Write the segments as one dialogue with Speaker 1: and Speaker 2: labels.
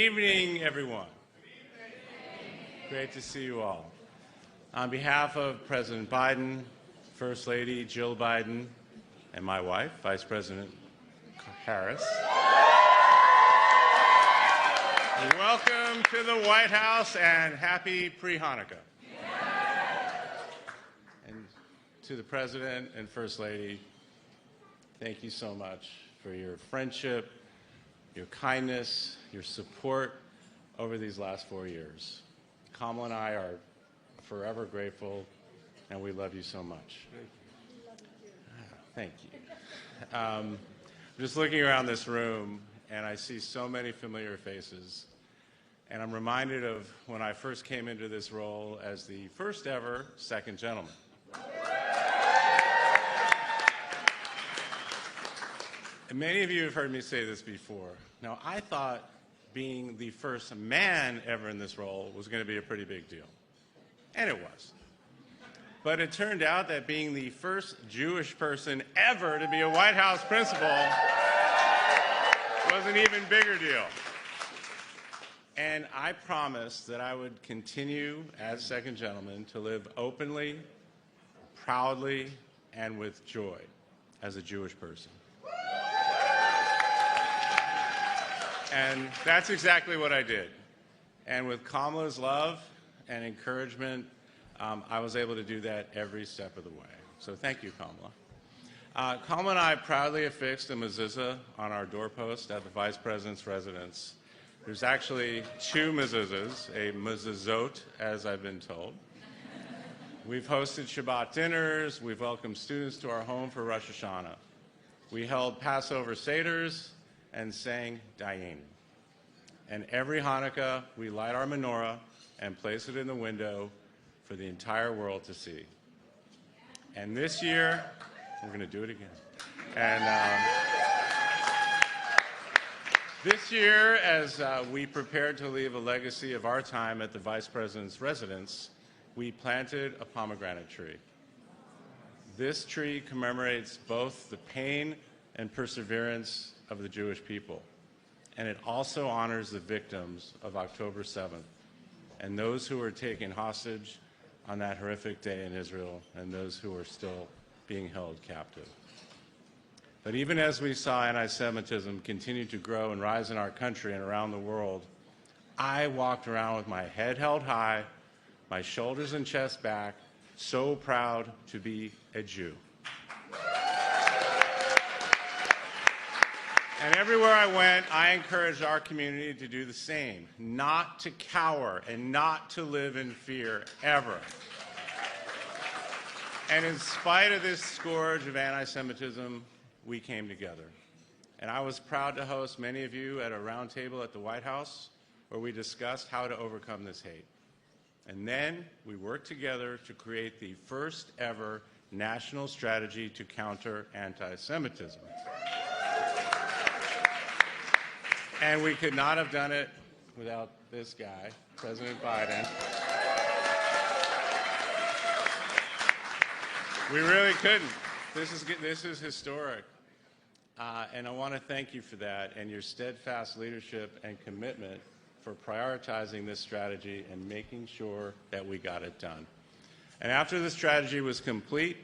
Speaker 1: Good evening, everyone. Great to see you all. On behalf of President Biden, First Lady Jill Biden, and my wife, Vice President Harris, welcome to the White House and happy pre-Hanukkah. And to the President and First Lady, thank you so much for your friendship, your kindness, your support over these last 4 years. Kamala and I are forever grateful, and we love you so much. Thank you. I'm just looking around this room, and I see so many familiar faces. And I'm reminded of when I first came into this role as the first ever second gentleman. And many of you have heard me say this before. Now, I thought being the first man ever in this role was going to be a pretty big deal. And it was. But it turned out that being the first Jewish person ever to be a White House principal was an even bigger deal. And I promised that I would continue as second gentleman to live openly, proudly, and with joy as a Jewish person. And that's exactly what I did. And with Kamala's love and encouragement, I was able to do that every step of the way. So thank you, Kamala. Kamala and I proudly affixed a mezuzah on our doorpost at the Vice President's residence. There's actually two mezuzahs, a mezuzot, as I've been told. We've hosted Shabbat dinners. We've welcomed students to our home for Rosh Hashanah. We held Passover seders and sang Dayanim. And every Hanukkah, we light our menorah and place it in the window for the entire world to see. And this year, we're going to do it again. And this year, as we prepared to leave a legacy of our time at the Vice President's residence, we planted a pomegranate tree. This tree commemorates both the pain and perseverance of the Jewish people, and it also honors the victims of October 7th and those who were taken hostage on that horrific day in Israel and those who are still being held captive. But even as we saw anti-Semitism continue to grow and rise in our country and around the world, I walked around with my head held high, my shoulders and chest back, so proud to be a Jew. And everywhere I went, I encouraged our community to do the same, not to cower and not to live in fear, ever. And in spite of this scourge of anti-Semitism, we came together. And I was proud to host many of you at a roundtable at the White House where we discussed how to overcome this hate. And then we worked together to create the first ever national strategy to counter anti-Semitism. And we could not have done it without this guy, President Biden. We really couldn't. This is historic. And I want to thank you for that and your steadfast leadership and commitment for prioritizing this strategy and making sure that we got it done. And after the strategy was complete,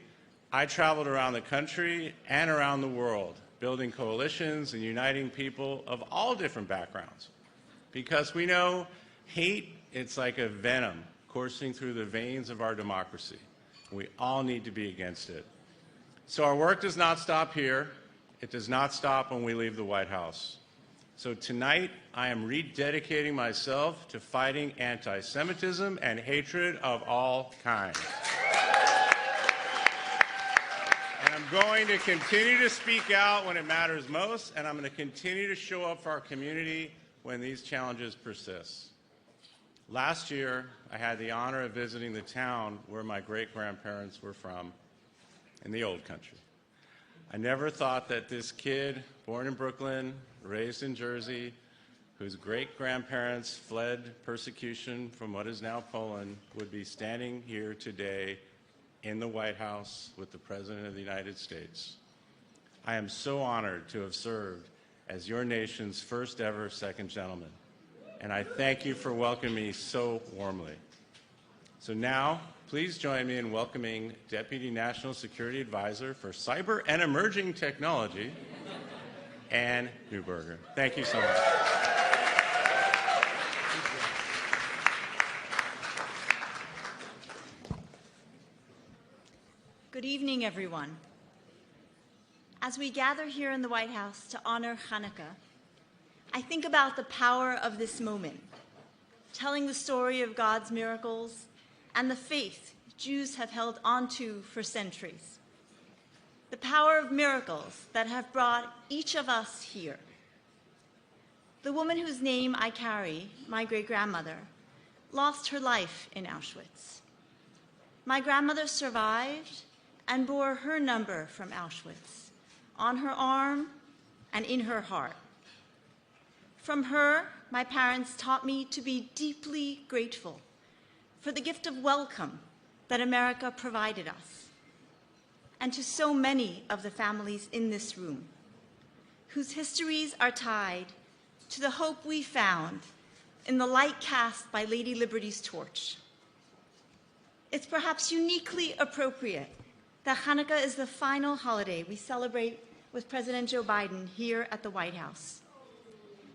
Speaker 1: I traveled around the country and around the world, building coalitions and uniting people of all different backgrounds. Because we know hate, it's like a venom coursing through the veins of our democracy. We all need to be against it. So our work does not stop here. It does not stop when we leave the White House. So tonight, I am rededicating myself to fighting anti-Semitism and hatred of all kinds. And I'm going to continue to speak out when it matters most, and I'm going to continue to show up for our community when these challenges persist. Last year, I had the honor of visiting the town where my great-grandparents were from, in the old country. I never thought that this kid, born in Brooklyn, raised in Jersey, whose great-grandparents fled persecution from what is now Poland, would be standing here today in the White House with the President of the United States. I am so honored to have served as your nation's first ever second gentleman. and I thank you for welcoming me so warmly. So now, please join me in welcoming Deputy National Security Advisor for Cyber and Emerging Technology, Ann Neuberger. Thank you so much.
Speaker 2: Good evening, everyone. As we gather here in the White House to honor Hanukkah, I think about the power of this moment, telling the story of God's miracles and the faith Jews have held onto for centuries. The power of miracles that have brought each of us here. The woman whose name I carry, my great-grandmother, lost her life in Auschwitz. My grandmother survived and bore her number from Auschwitz on her arm and in her heart. From her, my parents taught me to be deeply grateful for the gift of welcome that America provided us, and to so many of the families in this room, whose histories are tied to the hope we found in the light cast by Lady Liberty's torch. It's perhaps uniquely appropriate that Hanukkah is the final holiday we celebrate with President Joe Biden here at the White House,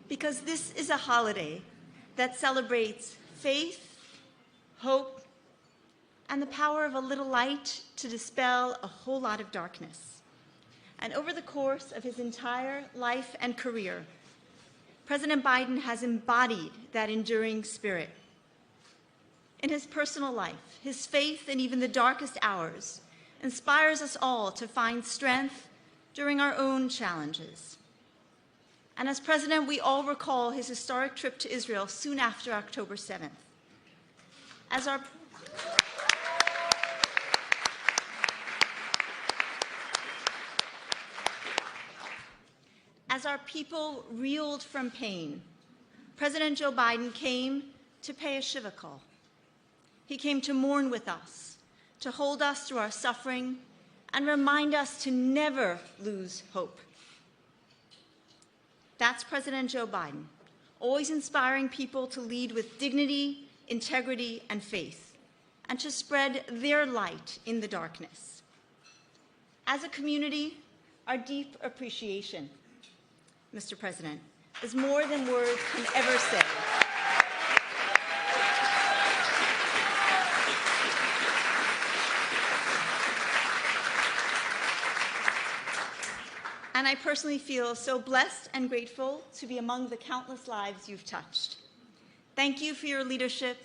Speaker 2: because this is a holiday that celebrates faith, hope, and the power of a little light to dispel a whole lot of darkness. And over the course of his entire life and career, President Biden has embodied that enduring spirit. In his personal life, his faith in even the darkest hours inspires us all to find strength during our own challenges. And as president, we all recall his historic trip to Israel soon after October 7th. As our people reeled from pain, President Joe Biden came to pay a Shiva call. He came to mourn with us, to hold us through our suffering, and remind us to never lose hope. That's President Joe Biden, always inspiring people to lead with dignity, integrity, and faith, and to spread their light in the darkness. As a community, our deep appreciation, Mr. President, is more than words can ever say. And I personally feel so blessed and grateful to be among the countless lives you've touched. Thank you for your leadership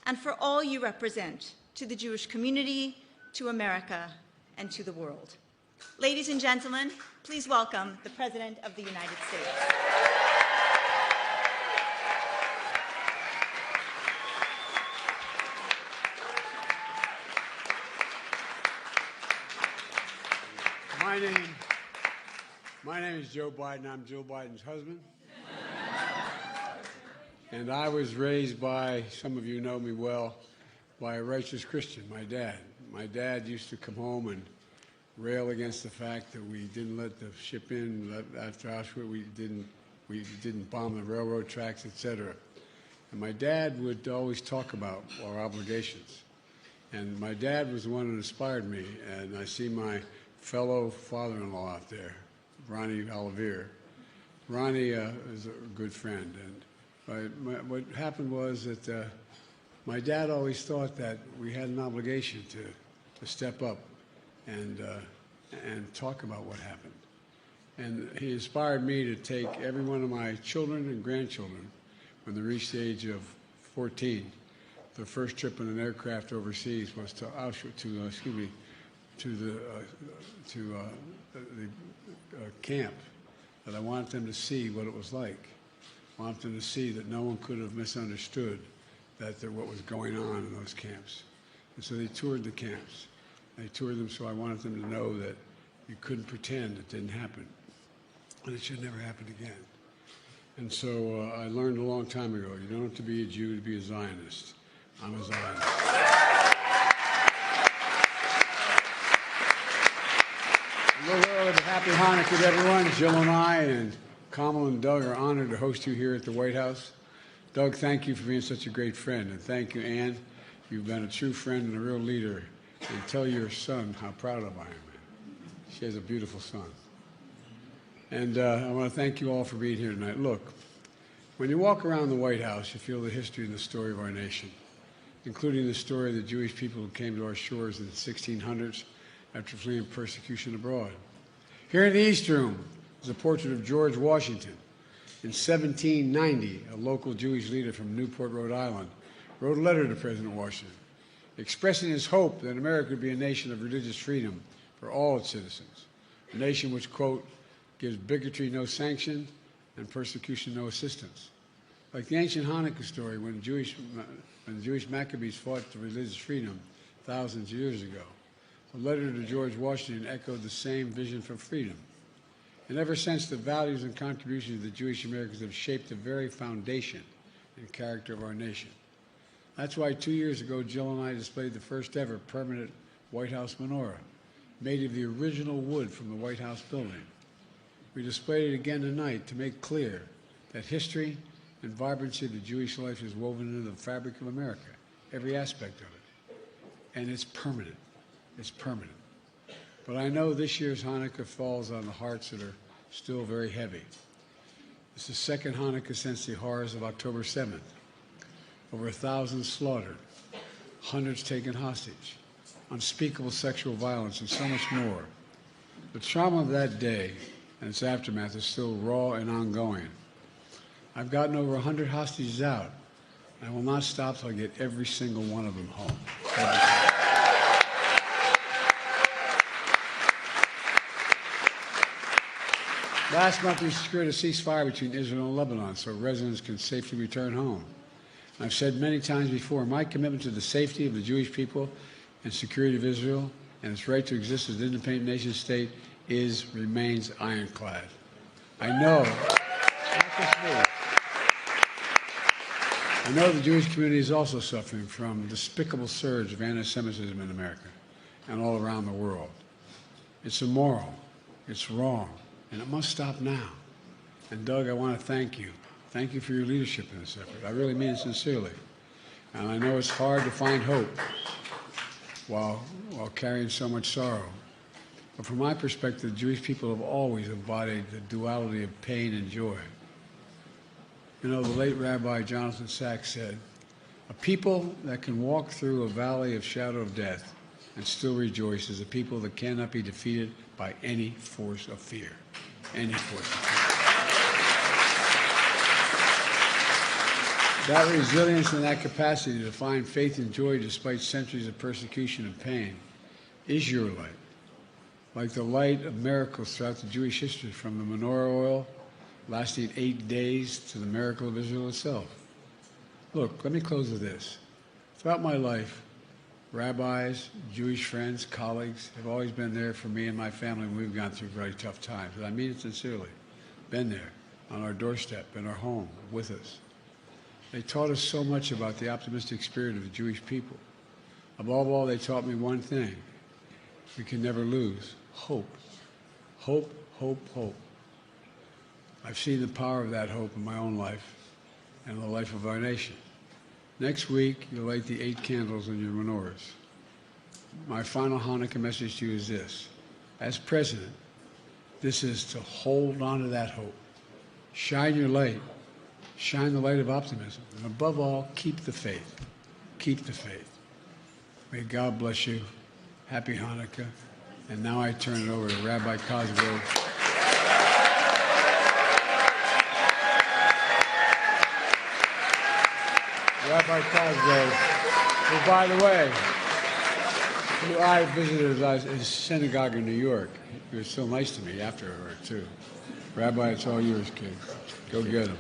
Speaker 2: and for all you represent to the Jewish community, to America, and to the world. Ladies and gentlemen, please welcome the President of the United States.
Speaker 3: My name is Joe Biden. I'm Joe Biden's husband. And I was raised by, some of you know me well, by a righteous Christian, my dad. My dad used to come home and rail against the fact that we didn't let the ship in after Auschwitz. We didn't bomb the railroad tracks, etc. And my dad would always talk about our obligations. And my dad was the one who inspired me. And I see my fellow father-in-law out there, Ronnie Olivier. Ronnie is a good friend. And what happened was that my dad always thought that we had an obligation to step up and talk about what happened. And he inspired me to take every one of my children and grandchildren when they reached the age of 14. The first trip in an aircraft overseas was to Auschwitz, to the camp, that I wanted them to see what it was like. I wanted them to see that no one could have misunderstood what was going on in those camps. And so they toured the camps. They toured them, so I wanted them to know that you couldn't pretend it didn't happen, and it should never happen again. And so I learned a long time ago, you don't have to be a Jew to be a Zionist. I'm a Zionist. A little early, but happy Hanukkah to everyone. Jill and I and Kamal and Doug are honored to host you here at the White House. Doug, thank you for being such a great friend, and thank you, Ann. You've been a true friend and a real leader. And tell your son how proud of I am. She has a beautiful son. And I want to thank you all for being here tonight. Look, when you walk around the White House, you feel the history and the story of our nation, including the story of the Jewish people who came to our shores in the 1600s after fleeing persecution abroad. Here in the East Room is a portrait of George Washington. In 1790, a local Jewish leader from Newport, Rhode Island, wrote a letter to President Washington, expressing his hope that America would be a nation of religious freedom for all its citizens, a nation which, quote, gives bigotry no sanction and persecution no assistance. Like the ancient Hanukkah story when the Jewish Maccabees fought for religious freedom thousands of years ago, the letter to George Washington echoed the same vision for freedom. And ever since, the values and contributions of the Jewish Americans have shaped the very foundation and character of our nation. That's why 2 years ago, Jill and I displayed the first ever permanent White House menorah, made of the original wood from the White House building. We displayed it again tonight to make clear that history and vibrancy of the Jewish life is woven into the fabric of America, every aspect of it. And it's permanent. It's permanent. But I know this year's Hanukkah falls on the hearts that are still very heavy. It's the second Hanukkah since the horrors of October 7th. Over 1,000 slaughtered, hundreds taken hostage, unspeakable sexual violence, and so much more. The trauma of that day and its aftermath is still raw and ongoing. I've gotten over 100 hostages out, and I will not stop till I get every single one of them home. Last month, we secured a ceasefire between Israel and Lebanon so residents can safely return home. I've said many times before, my commitment to the safety of the Jewish people and security of Israel and its right to exist as an independent nation state remains ironclad. I know, not just me, I know the Jewish community is also suffering from a despicable surge of anti-Semitism in America and all around the world. It's immoral, it's wrong, and it must stop now. And Doug, I want to thank you. Thank you for your leadership in this effort. I really mean it sincerely. And I know it's hard to find hope while carrying so much sorrow. But from my perspective, the Jewish people have always embodied the duality of pain and joy. You know, the late Rabbi Jonathan Sacks said, "A people that can walk through a valley of shadow of death and still rejoice is a people that cannot be defeated by any force of fear." Any force of fear. That resilience and that capacity to find faith and joy despite centuries of persecution and pain is your light. Like the light of miracles throughout the Jewish history, from the menorah oil lasting 8 days to the miracle of Israel itself. Look, let me close with this. Throughout my life, rabbis, Jewish friends, colleagues have always been there for me and my family when we've gone through very tough times. And I mean it sincerely. Been there on our doorstep, in our home, with us. They taught us so much about the optimistic spirit of the Jewish people. Above all, they taught me one thing: we can never lose hope. Hope, hope, hope. I've seen the power of that hope in my own life and the life of our nation. Next week, you'll light the 8 candles on your menorahs. My final Hanukkah message to you is this: as president, this is to hold on to that hope. Shine your light. Shine the light of optimism. And above all, keep the faith. Keep the faith. May God bless you. Happy Hanukkah. And now I turn it over to Rabbi Cosgrove. Rabbi Cosgrove, who, by the way, who I visited his synagogue in New York. He was so nice to me afterward, too. Rabbi, it's all yours, kid. Go get him.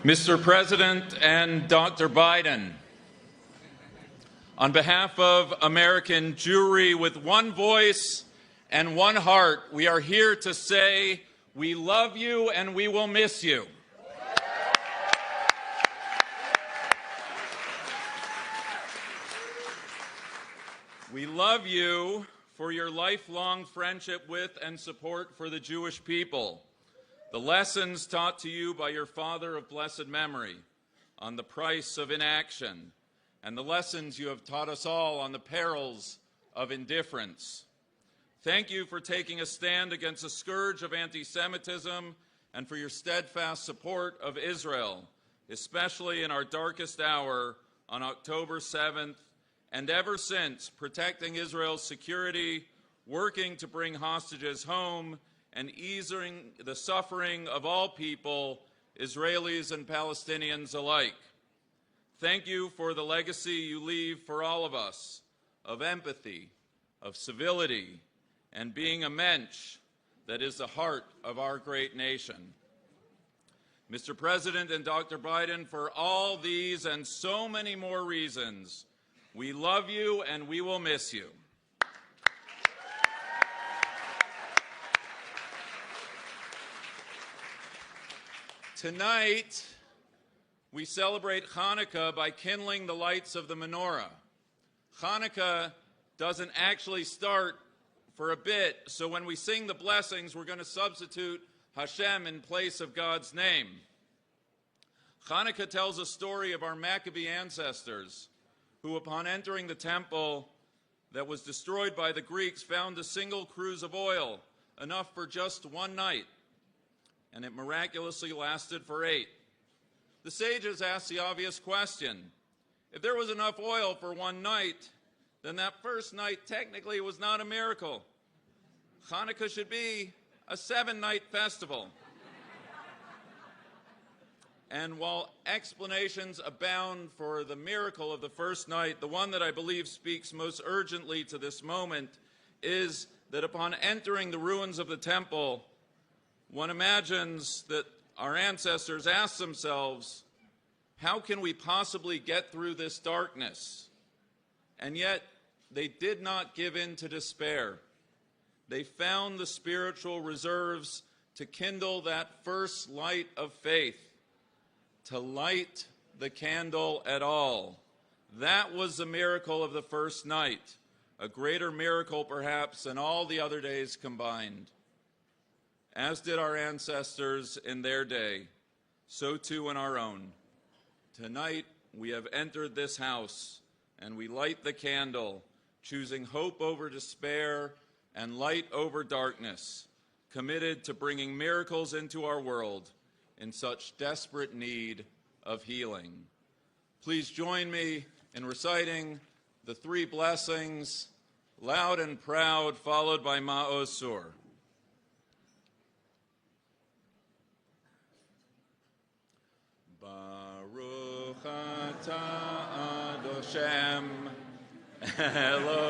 Speaker 4: Mr. President and Dr. Biden, on behalf of American Jewry, with one voice and one heart, we are here to say we love you and we will miss you. We love you for your lifelong friendship with and support for the Jewish people, the lessons taught to you by your father of blessed memory on the price of inaction, and the lessons you have taught us all on the perils of indifference. Thank you for taking a stand against the scourge of anti-Semitism and for your steadfast support of Israel, especially in our darkest hour on October 7th, and ever since, protecting Israel's security, working to bring hostages home, and easing the suffering of all people, Israelis and Palestinians alike. Thank you for the legacy you leave for all of us of empathy, of civility, and being a mensch that is the heart of our great nation. Mr. President and Dr. Biden, for all these and so many more reasons, we love you and we will miss you. Tonight, we celebrate Hanukkah by kindling the lights of the menorah. Hanukkah doesn't actually start for a bit, so when we sing the blessings, we're going to substitute Hashem in place of God's name. Hanukkah tells a story of our Maccabee ancestors who, upon entering the temple that was destroyed by the Greeks, found a single cruse of oil, enough for just one night, and it miraculously lasted for 8. The sages asked the obvious question: if there was enough oil for one night, then that first night technically was not a miracle. Hanukkah should be a 7-night festival. And while explanations abound for the miracle of the first night, the one that I believe speaks most urgently to this moment is that upon entering the ruins of the temple, one imagines that our ancestors asked themselves, how can we possibly get through this darkness? And yet, they did not give in to despair. They found the spiritual reserves to kindle that first light of faith, to light the candle at all. That was the miracle of the first night, a greater miracle perhaps than all the other days combined. As did our ancestors in their day, so too in our own. Tonight we have entered this house and we light the candle, choosing hope over despair and light over darkness, committed to bringing miracles into our world in such desperate need of healing. Please join me in reciting the 3 blessings, loud and proud, followed by Ma'oz Sur. Baruch atah Adoshem Elohim.